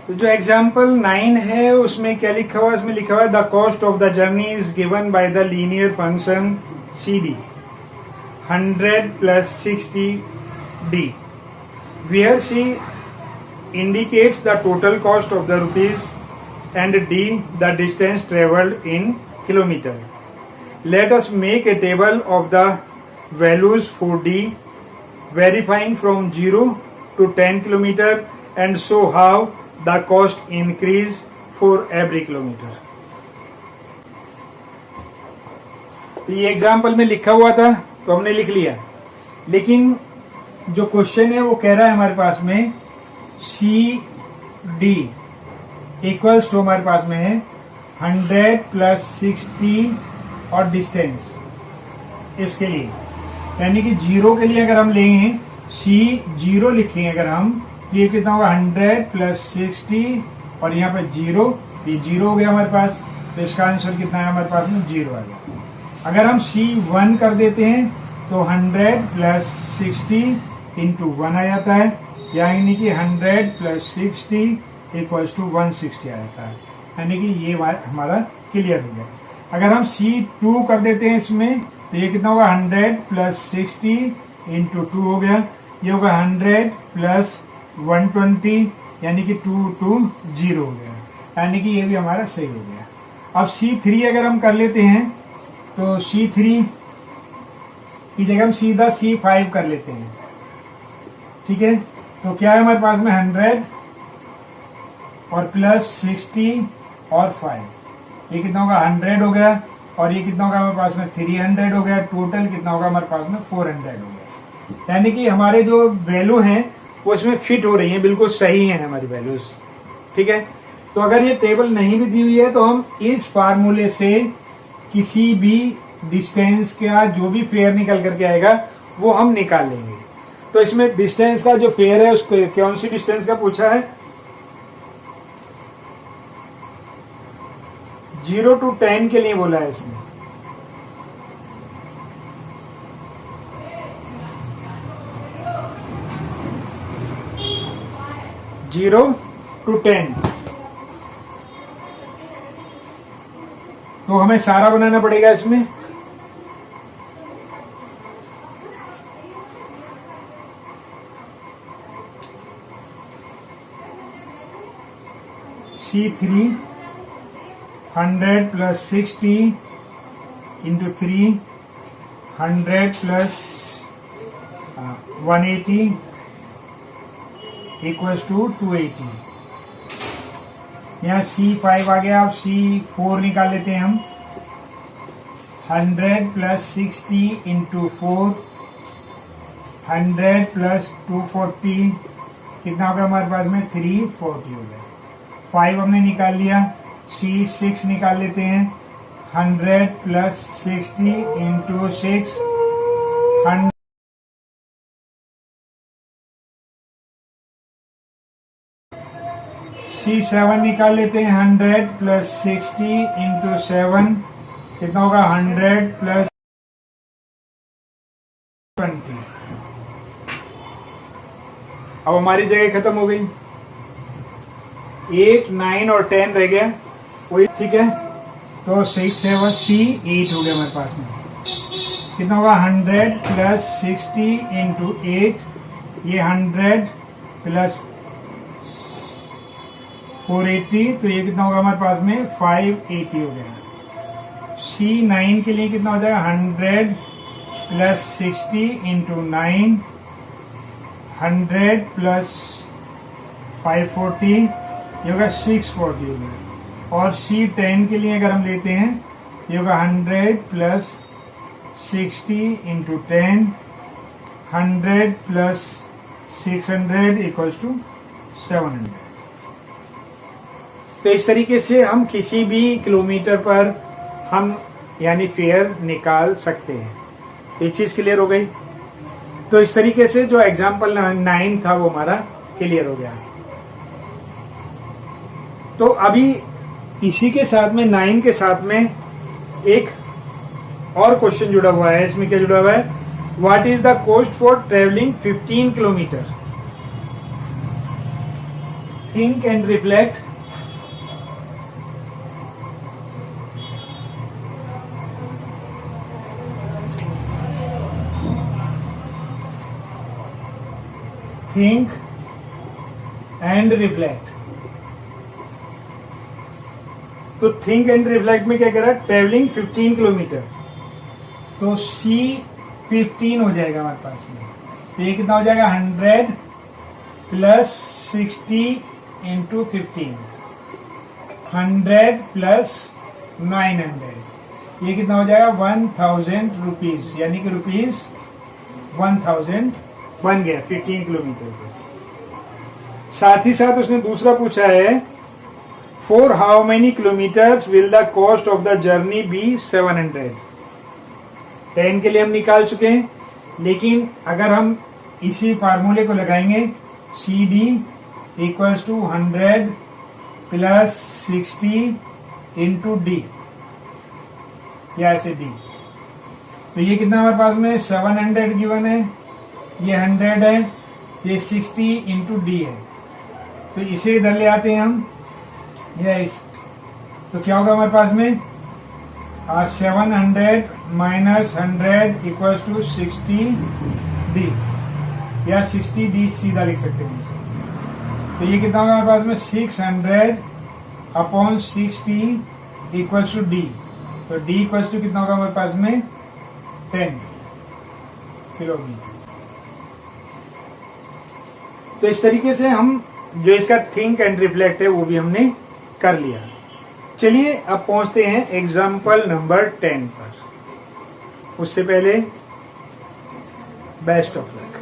तो जो एग्जाम्पल 9 है उसमें क्या लिखा हुआ है? इसमें लिखा हुआ है the cost of the journey is given by the linear function C D 100 plus 60d, where C indicates the total cost of the rupees and D the distance travelled in kilometer. Let us make a table of the values for D verifying from 0 to 10 kilometer and show how the cost increase for every kilometer. तो ये example में लिखा हुआ था तो हमने लिख लिया, लेकिन जो क्वेश्चन है वो कह रहा है हमारे पास में सी डी इक्वल्स टू हमारे पास में है 100 plus 60 और डिस्टेंस इसके लिए, यानी कि जीरो के लिए अगर हम लेंगे सी जीरो लिखेंगे अगर हम, ये कितना होगा 100 plus 60 और यहाँ पे जीरो, ये जीरो हो गया हमारे पास, तो इसका आंसर कितना है हमारे पास में जीरो आ गया। अगर हम C1 कर देते हैं तो 100 plus 60 into 1 आ जाता है, यानी कि 100 plus 60 equals to 160 आ जाता है, यानी कि ये हमारा क्लियर हो गया। अगर हम C2 कर देते हैं इसमें तो ये कितना होगा 100 plus 60 into 2 हो गया, ये होगा 100 plus 120 यानी कि 220 हो गया, यानी कि ये भी हमारा सही हो गया। अब C3 अगर हम कर लेते हैं तो C3 की जगह हम सीधा C5 कर लेते हैं, ठीक है। तो क्या है हमारे पास में 100 और प्लस 60 और 5, ये कितना होगा 100 हो गया, और ये कितना होगा हमारे पास में 300 हो गया, टोटल कितना होगा हमारे पास में 400 हो गया, यानी कि हमारे जो वैल्यू हैं वो इसमें फिट हो रही हैं, बिल्कुल सही हैं हमारी वैल्यूज, ठीक है। तो अगर ये टेबल नहीं भी दी हुई है तो हम इस फार्मूले से किसी भी डिस्टेंस का जो भी फेयर निकल करके आएगा वो हम निकाल लेंगे। तो इसमें डिस्टेंस का जो फेयर है उसको कौन सी डिस्टेंस का पूछा है, 0 to 10 के लिए बोला है इसमें। जीरो टू 10 तो हमें सारा बनाना पड़ेगा इसमें। C3 100 plus 60 into 3 100 plus 180 equals to 280। यहाँ C5 आ गया, अब C4 निकाल लेते हैं हम। 100 plus 60 into 4 100 plus 240 कितना हो गया हमारे पास में 340 हो गया। 5 हमने निकाल लिया, C6 निकाल लेते हैं। 100 plus 60 into 6 100 C7 निकाल लेते हैं। 100 plus 60 into 7 कितना होगा 100 plus 20। अब हमारी जगह खत्म हो गई, 8 9 और 10 रह गया वही, ठीक है। तो 6 7 C8 हो गया हमारे पास में, कितना होगा 100 plus 60 into 8, ये 100 plus 480, तो ये कितना होगा हमारे पास में 580 हो गया। C9 के लिए कितना हो जाएगा 100 plus 60 into 9 100 plus 540, ये होगा 640 हो गया। और C10 के लिए अगर हम लेते हैं ये होगा 100 plus 60 into 10 100 plus 600 equals to 700। तो इस तरीके से हम किसी भी किलोमीटर पर हम यानी फेयर निकाल सकते हैं। ये चीज क्लियर हो गई। तो इस तरीके से जो एग्जाम्पल 9 था वो हमारा क्लियर हो गया। तो अभी इसी के साथ में 9 के साथ में एक और क्वेश्चन जुड़ा हुआ है। इसमें क्या जुड़ा हुआ है, what is the cost for travelling 15 kilometre. Think and reflect think and reflect. तो थिंक एंड रिफ्लेक्ट में क्या कह रहा है, ट्रेवलिंग 15 किलोमीटर, तो C15 हो जाएगा हमारे पास में। तो ये कितना हो जाएगा, 100 प्लस 60 इंटू 15, 100 प्लस 900, ये कितना हो जाएगा 1000 रुपीज, यानी कि रुपीज 1000 बन गया 15 किलोमीटर पे। साथ ही साथ उसने दूसरा पूछा है, for how many kilometres will the cost of the journey be 700। 10 के लिए हम निकाल चुके हैं, लेकिन अगर हम इसी फार्मूले को लगाएंगे, C D equals to 100 plus 60 into D, या ऐसे डी, तो ये कितना हमारे पास में 700 गिवन है, ये 100 है, ये 60 इंटू डी है। तो इसे इधर ले आते हैं हम, यस, तो क्या होगा हमारे पास में 700 माइनस 100 इक्वल्स टू 60 डी, या 60 डी सीधा लिख सकते हैं इसे। तो ये कितना होगा हमारे पास में 600 अपॉन 60 इक्वल्स टू डी, तो डी इक्वल्स टू कितना होगा हमारे पास में 10 किलोमीटर। तो इस तरीके से हम जो इसका थिंक एंड रिफ्लेक्ट है वो भी हमने कर लिया। चलिए अब पहुंचते हैं एग्जाम्पल नंबर 10 पर। उससे पहले बेस्ट ऑफ लक।